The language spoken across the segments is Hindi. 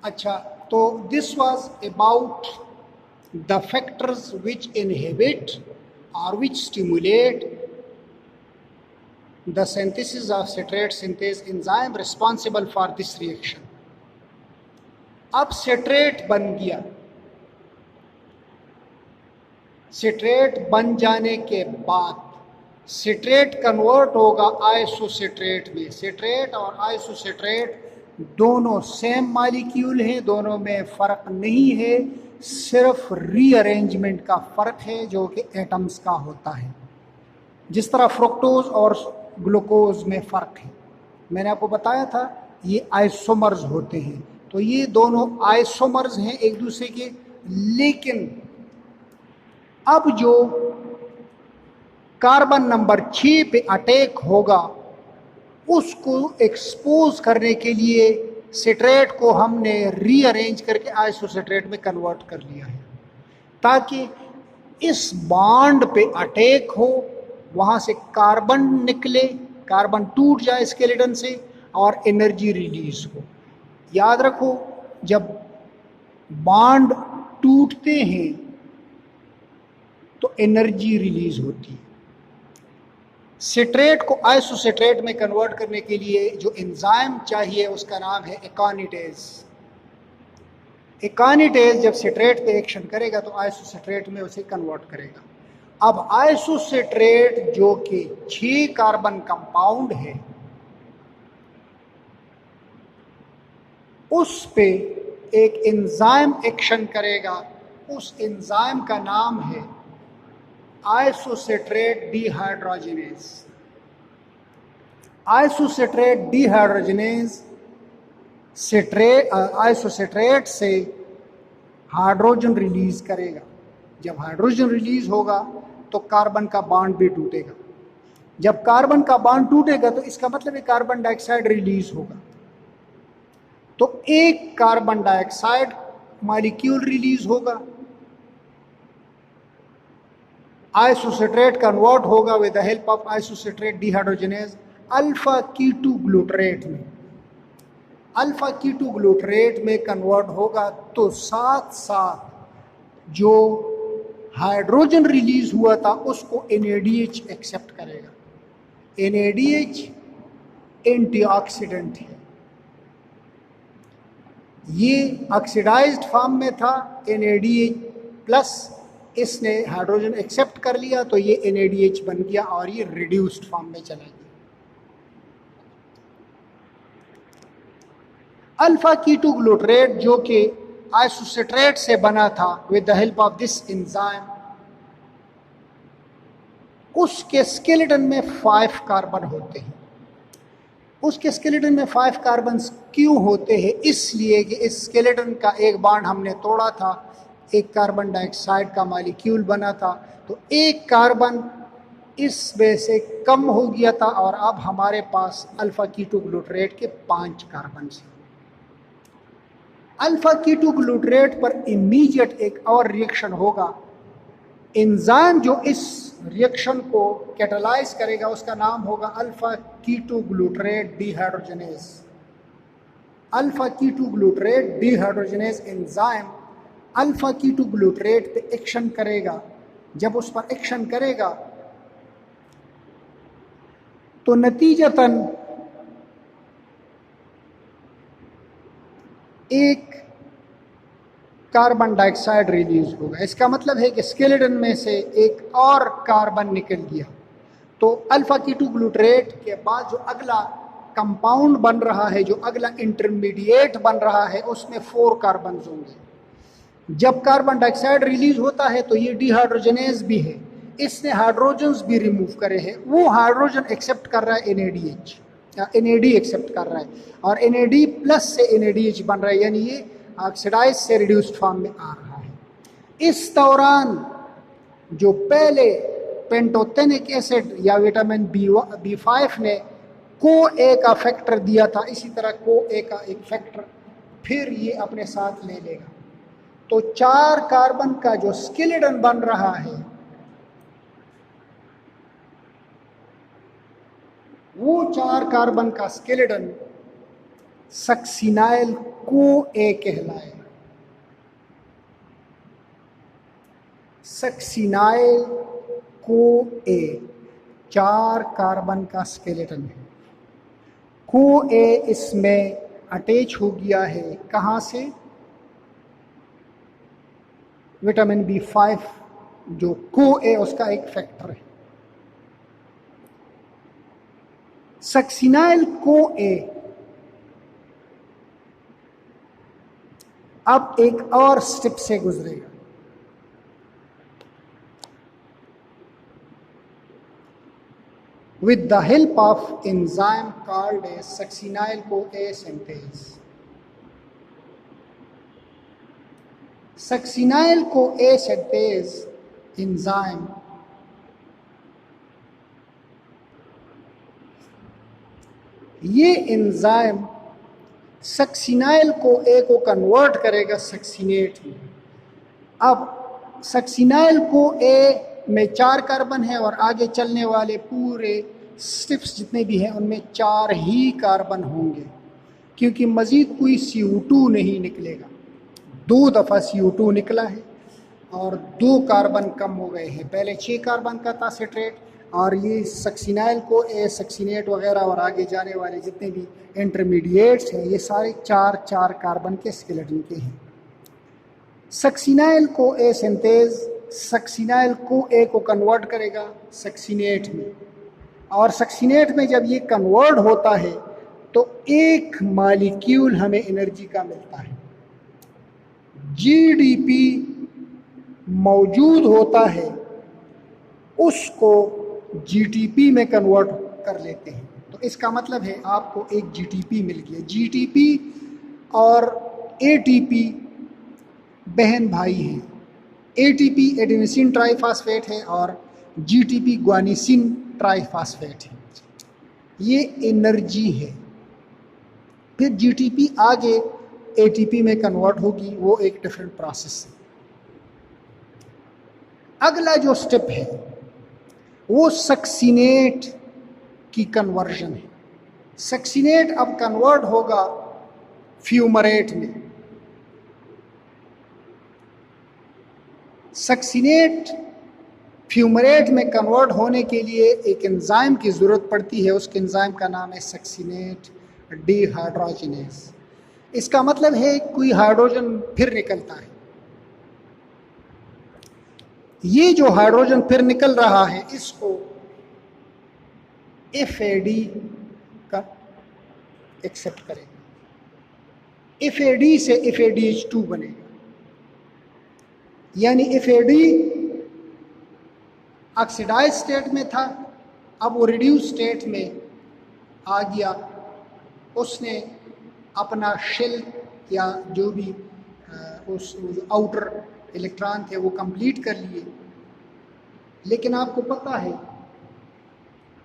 अच्छा, तो this was about the factors which inhibit or which stimulate the synthesis of citrate synthase enzyme responsible for this reaction. अब सिट्रेट बन गया, सिट्रेट बन जाने के बाद सिट्रेट कन्वर्ट होगा आइसोसिट्रेट में। सिट्रेट और आइसोसिट्रेट दोनों सेम मॉलिक्यूल हैं, दोनों में फ़र्क नहीं है, सिर्फ रीअरेंजमेंट का फ़र्क है जो कि एटम्स का होता है। जिस तरह फ्रुक्टोज और ग्लूकोज में फ़र्क है, मैंने आपको बताया था ये आइसोमर्स होते हैं, तो ये दोनों आइसोमर्स हैं एक दूसरे के। लेकिन अब जो कार्बन नंबर 6 पे अटैक होगा उसको एक्सपोज करने के लिए सिट्रेट को हमने रीअरेंज करके आइसोसिट्रेट में कन्वर्ट कर लिया है, ताकि इस बॉन्ड पे अटैक हो, वहाँ से कार्बन निकले, कार्बन टूट जाए स्केलेटन से और एनर्जी रिलीज हो। याद रखो, जब बॉन्ड टूटते हैं तो एनर्जी रिलीज होती है। सिट्रेट को आइसोसिट्रेट में कन्वर्ट करने के लिए जो एंजाइम चाहिए उसका नाम है एकानिटेज। एकानिटेज जब सिट्रेट पे एक्शन करेगा तो आइसोसिट्रेट में उसे कन्वर्ट करेगा। अब आइसोसिट्रेट जो कि 6 कार्बन कंपाउंड है, उस पे एक एंजाइम एक्शन करेगा। उस एंजाइम का नाम है isocitrate dehydrogenase. Isocitrate dehydrogenase isocitrate से हाइड्रोजन रिलीज करेगा। जब हाइड्रोजन रिलीज होगा तो कार्बन का बॉन्ड भी टूटेगा। जब कार्बन का बॉन्ड टूटेगा तो इसका मतलब है कार्बन डाइऑक्साइड रिलीज होगा, तो एक कार्बन डाइऑक्साइड मॉलिक्यूल रिलीज होगा। आइसोसिट्रेट कन्वर्ट होगा with the help of isocitrate dehydrogenase alpha keto glutarate में। अल्फा कीटो ग्लूटरेट में कन्वर्ट होगा तो साथ साथ जो हाइड्रोजन रिलीज हुआ था उसको NADH एक्सेप्ट करेगा। NADH एंटीऑक्सीडेंट है, ये ऑक्सीडाइज्ड फॉर्म में था NADH प्लस, इसने हाइड्रोजन एक्सेप्ट कर लिया तो ये NADH बन गया और ये रिड्यूस्ड फॉर्म में चला गया। अल्फा कीटो ग्लूटरेट जो कि आइसोसिट्रेट से बना था with the help of this enzyme, उसके स्केलेटन में 5 कार्बन होते हैं। उसके स्केलेटन में 5 कार्बन क्यों होते हैं? इसलिए कि इस स्केलेटन का एक बॉन्ड हमने तोड़ा था, एक कार्बन डाइऑक्साइड का मॉलिक्यूल बना था, तो एक कार्बन इस वजह से कम हो गया था और अब हमारे पास अल्फा कीटो ग्लूटरेट के 5 कार्बन हैं। अल्फा कीटो ग्लूटरेट पर इमीडिएट एक और रिएक्शन होगा। एंजाइम जो इस रिएक्शन को कैटालाइज करेगा उसका नाम होगा alpha keto glutarate dehydrogenase. Alpha keto glutarate dehydrogenase enzyme alpha keto glutarate पे एक्शन करेगा। जब उस पर एक्शन करेगा तो नतीजतन एक कार्बन डाइऑक्साइड रिलीज होगा। इसका मतलब है कि स्केलेटन में से एक और कार्बन निकल गया, तो अल्फा कीटो ग्लूटरेट के बाद जो अगला कंपाउंड बन रहा है, जो अगला इंटरमीडिएट बन रहा है, उसमें 4 कार्बन होंगे। जब कार्बन डाइऑक्साइड रिलीज होता है तो ये डिहाइड्रोजनेज भी है, इसने हाइड्रोजन्स भी रिमूव करे हैं, वो हाइड्रोजन एक्सेप्ट कर रहा है NADH या NAD एक्सेप्ट कर रहा है और NAD प्लस से NADH बन रहा है, यानी ये ऑक्सीडाइज से रिड्यूस्ड फॉर्म में आ रहा है। इस दौरान जो पहले पेंटोथेनिक एसिड या विटामिन B5 ने CoA का फैक्टर दिया था, इसी तरह CoA का एक फैक्टर फिर ये अपने साथ ले लेगा, तो 4 कार्बन का जो स्केलेटन बन रहा है वो 4 कार्बन का स्केलेटन सक्सिनाइल CoA कहलाएगा। सक्सिनाइल CoA 4 कार्बन का स्केलेटन है। CoA इसमें अटैच हो गया है, कहाँ से? विटामिन B5 जो CoA उसका एक फैक्टर है। सक्सिनाइल CoA अब एक और स्टेप से गुजरेगा। with the help of enzyme called as succinyl CoA synthase. Succinyl CoA synthase enzyme ये एंजाइम सक्सिनाइल CoA को कन्वर्ट करेगा सक्सिनेट में। अब सक्सिनाइल CoA में 4 कार्बन है और आगे चलने वाले पूरे स्टेप्स जितने भी हैं उनमें 4 ही कार्बन होंगे, क्योंकि मज़ीद कोई CO2 नहीं निकलेगा। 2 दफ़ा CO2 निकला है और 2 कार्बन कम हो गए हैं। पहले 6 कार्बन का था सिट्रेट, और ये सक्सिनाइल CoA सक्सिनेट वगैरह और आगे जाने वाले जितने भी इंटरमीडिएट्स हैं ये सारे 4 कार्बन के स्केलेटन के हैं। Succinyl CoA synthase succinyl CoA को कन्वर्ट करेगा सक्सिनेट में, और सक्सिनेट में जब ये कन्वर्ट होता है तो एक मॉलिक्यूल हमें एनर्जी का मिलता है। GDP मौजूद होता है, उसको GTP में कन्वर्ट कर लेते हैं। तो इसका मतलब है आपको एक GTP मिल गया। GTP और ATP बहन भाई हैं। ATP एडेनिसिन ट्राइफॉस्फेट है और GTP ग्वानिसिन ट्राइफॉस्फेट है। ये एनर्जी है। फिर GTP आगे ATP में कन्वर्ट होगी, वो एक डिफरेंट प्रोसेस है। अगला जो स्टेप है वो सक्सिनेट की कन्वर्जन है। सक्सिनेट अब कन्वर्ट होगा फ्यूमरेट में। सक्सिनेट फ्यूमरेट में कन्वर्ट होने के लिए एक एंजाइम की ज़रूरत पड़ती है। उस एंजाइम का नाम है सक्सिनेट डिहाइड्रोजिनेज। इसका मतलब है कोई हाइड्रोजन फिर निकलता है। ये जो हाइड्रोजन फिर निकल रहा है इसको FAD का एक्सेप्ट करेगा। FAD से FADH2 बनेगा, यानी FAD ऑक्सीडाइज स्टेट में था, अब वो रिड्यूस स्टेट में आ गया। उसने अपना शेल या जो भी उस जो आउटर इलेक्ट्रॉन थे वो कंप्लीट कर लिए। लेकिन आपको पता है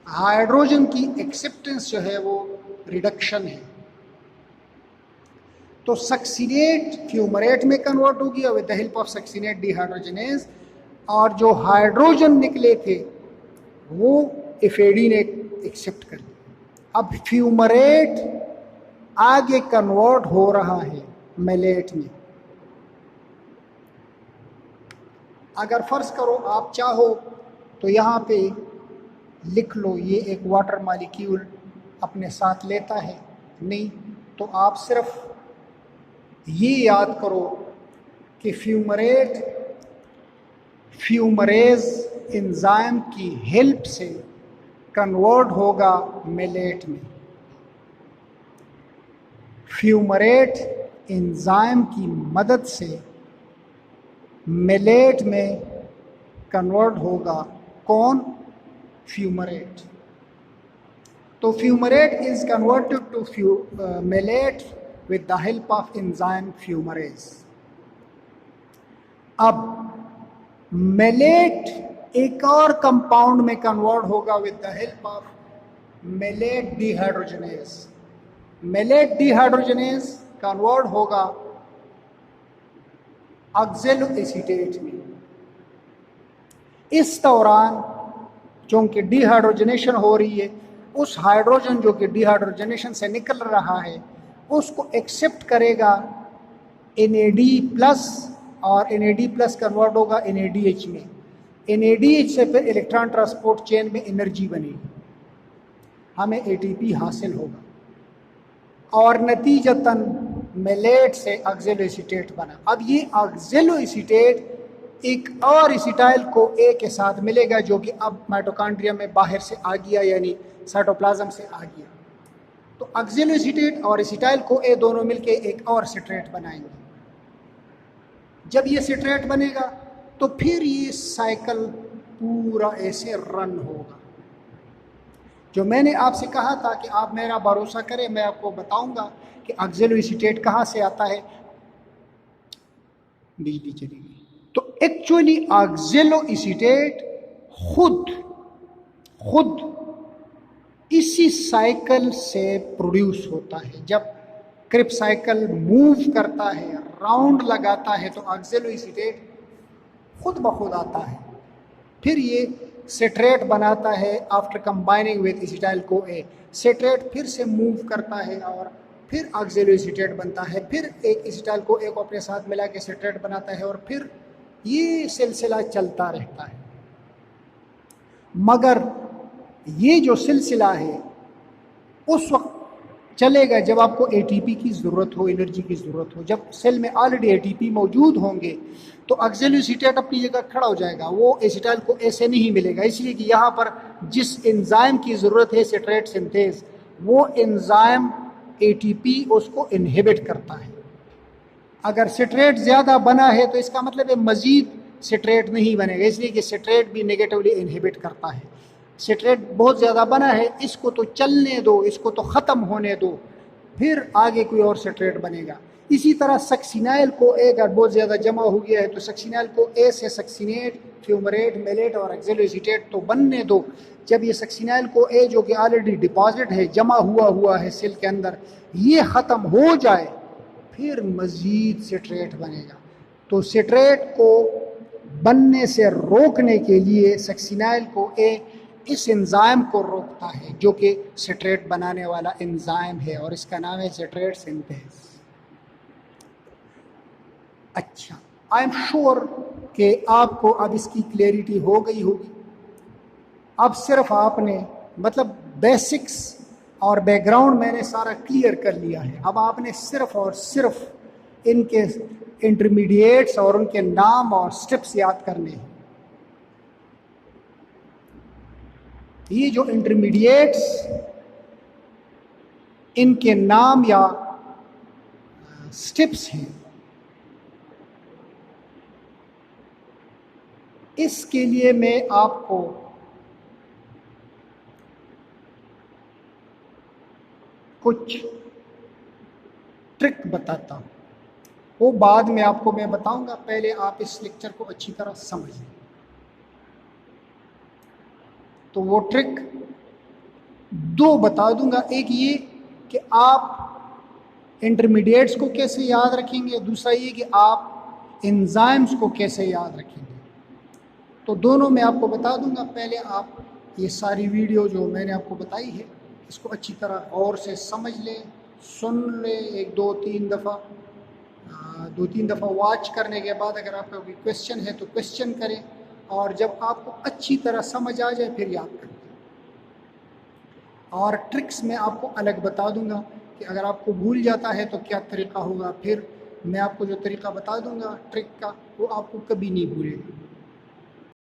हाइड्रोजन की एक्सेप्टेंस जो है वो रिडक्शन है। तो सक्सिनेट फ्यूमरेट में कन्वर्ट हो गया with the help of succinate dehydrogenase, और जो हाइड्रोजन निकले थे वो FAD ने एक्सेप्ट कर लिया। अब फ्यूमरेट आगे कन्वर्ट हो रहा है मेलेट में। अगर फर्ज करो आप चाहो तो यहाँ पे लिख लो ये एक वाटर मॉलिक्यूल अपने साथ लेता है, नहीं तो आप सिर्फ ये याद करो कि फ्यूमरेज एंजाइम की हेल्प से कन्वर्ट होगा मेलेट में। फ्यूमरेट एंजाइम की मदद से मेलेट में कन्वर्ट होगा कौन? फ्यूमरेट। तो fumarate is converted to malate with the help of enzyme fumarase। अब मेलेट एक और कंपाउंड में कन्वर्ट होगा with the help of malate dehydrogenase. Malate dehydrogenase convert होगा ऑक्सैलोएसीटेट में। इस दौरान चूंकि डिहाइड्रोजनेशन हो रही है, उस हाइड्रोजन जो कि डिहाइड्रोजनेशन से निकल रहा है उसको एक्सेप्ट करेगा NAD प्लस, और NAD प्लस कन्वर्ट होगा NADH में। NADH से फिर इलेक्ट्रॉन ट्रांसपोर्ट चेन में एनर्जी बनेगी, हमें ATP हासिल होगा और नतीजतन मेलेट से ऑक्सैलोएसीटेट बना। अब ये ऑक्सैलोएसीटेट एक और एसिटाइल को A के साथ मिलेगा जो कि अब माइटोकॉन्ड्रिया में बाहर से आ गया, यानी साइटोप्लाज्म से आ गया। तो ऑक्सैलोएसीटेट और एसिटाइल को A दोनों मिलके एक और सिट्रेट बनाएंगे। जब ये सिट्रेट बनेगा तो फिर ये साइकिल पूरा ऐसे रन होगा। जो मैंने आपसे कहा था कि आप मेरा भरोसा करें, मैं आपको बताऊंगा कि ऑक्सैलोएसीटेट कहाँ से आता है। बिजली चली गई। तो एक्चुअली ऑक्सैलोएसीटेट खुद इसी साइकिल से प्रोड्यूस होता है। जब क्रिप्स साइकिल मूव करता है, राउंड लगाता है, तो ऑक्सैलोएसीटेट खुद ब खुद आता है। फिर ये सिट्रेट बनाता है after combining with acetyl co A. Citrate फिर से मूव करता है और फिर ऑक्सैलोएसीटेट बनता है। फिर एक एसिटाइल को ए को अपने साथ मिला के सिट्रेट बनाता है और फिर ये सिलसिला चलता रहता है। मगर ये जो सिलसिला है उस वक्त चलेगा जब आपको ATP की ज़रूरत हो, एनर्जी की ज़रूरत हो। जब सेल में ऑलरेडी ATP मौजूद होंगे तो ऑक्सैलोएसीटेट अपनी जगह खड़ा हो जाएगा, वो एसिटाइल को ऐसे नहीं मिलेगा। इसलिए कि यहाँ पर जिस एंजाइम की ज़रूरत है सिट्रेट सिंथेज, वो एंजाइम ATP उसको इनहिबिट करता है। अगर सिट्रेट ज़्यादा बना है तो इसका मतलब है मज़ीद सिट्रेट नहीं बनेगा, इसलिए कि सिट्रेट भी नेगेटिवली इनहिबिट करता है। सिट्रेट बहुत ज़्यादा बना है, इसको तो चलने दो, इसको तो ख़त्म होने दो, फिर आगे कोई और सिट्रेट बनेगा। इसी तरह सक्सिनाइल को ए अगर बहुत ज़्यादा जमा हो गया है तो सक्सिनाइल को ए से सक्सिनेट, फ्यूमरेट, मेलेट और ऑक्सैलोएसीटेट तो बनने दो। जब ये सक्सिनाइल को ए जो कि ऑलरेडी डिपॉजिट है, जमा हुआ है सेल के अंदर, ये ख़त्म हो जाए फिर मज़ीद सिट्रेट बनेगा। तो सिट्रेट को बनने से रोकने के लिए सक्सिनाइल को ए इस एंजाइम को रोकता है जो कि सिट्रेट बनाने वाला एंजाइम है और इसका नाम है सिट्रेट सिंथेज। अच्छा, आई एम श्योर कि आपको अब इसकी क्लैरिटी हो गई होगी। अब सिर्फ आपने मतलब बेसिक्स और बैकग्राउंड मैंने सारा क्लियर कर लिया है। अब आपने सिर्फ और सिर्फ इनके इंटरमीडिएट्स और उनके नाम और स्टेप्स याद करने हैं। ये जो इंटरमीडिएट्स, इनके नाम या स्टेप्स हैं, इसके लिए मैं आपको कुछ ट्रिक बताता हूँ, वो बाद में आपको मैं बताऊंगा। पहले आप इस लेक्चर को अच्छी तरह समझ लें। तो वो ट्रिक दो बता दूंगा। एक ये कि आप इंटरमीडिएट्स को कैसे याद रखेंगे, दूसरा ये कि आप एंजाइम्स को कैसे याद रखेंगे। तो दोनों मैं आपको बता दूंगा। पहले आप ये सारी वीडियो जो मैंने आपको बताई है इसको अच्छी तरह गौर से समझ लें, सुन लें, दो तीन दफ़ा वॉच करने के बाद अगर आपका कोई क्वेश्चन है तो क्वेश्चन करें, और जब आपको अच्छी तरह समझ आ जाए फिर याद करें। और ट्रिक्स मैं आपको अलग बता दूंगा कि अगर आपको भूल जाता है तो क्या तरीका होगा। फिर मैं आपको जो तरीका बता दूंगा ट्रिक का, वो आपको कभी नहीं भूलेगा।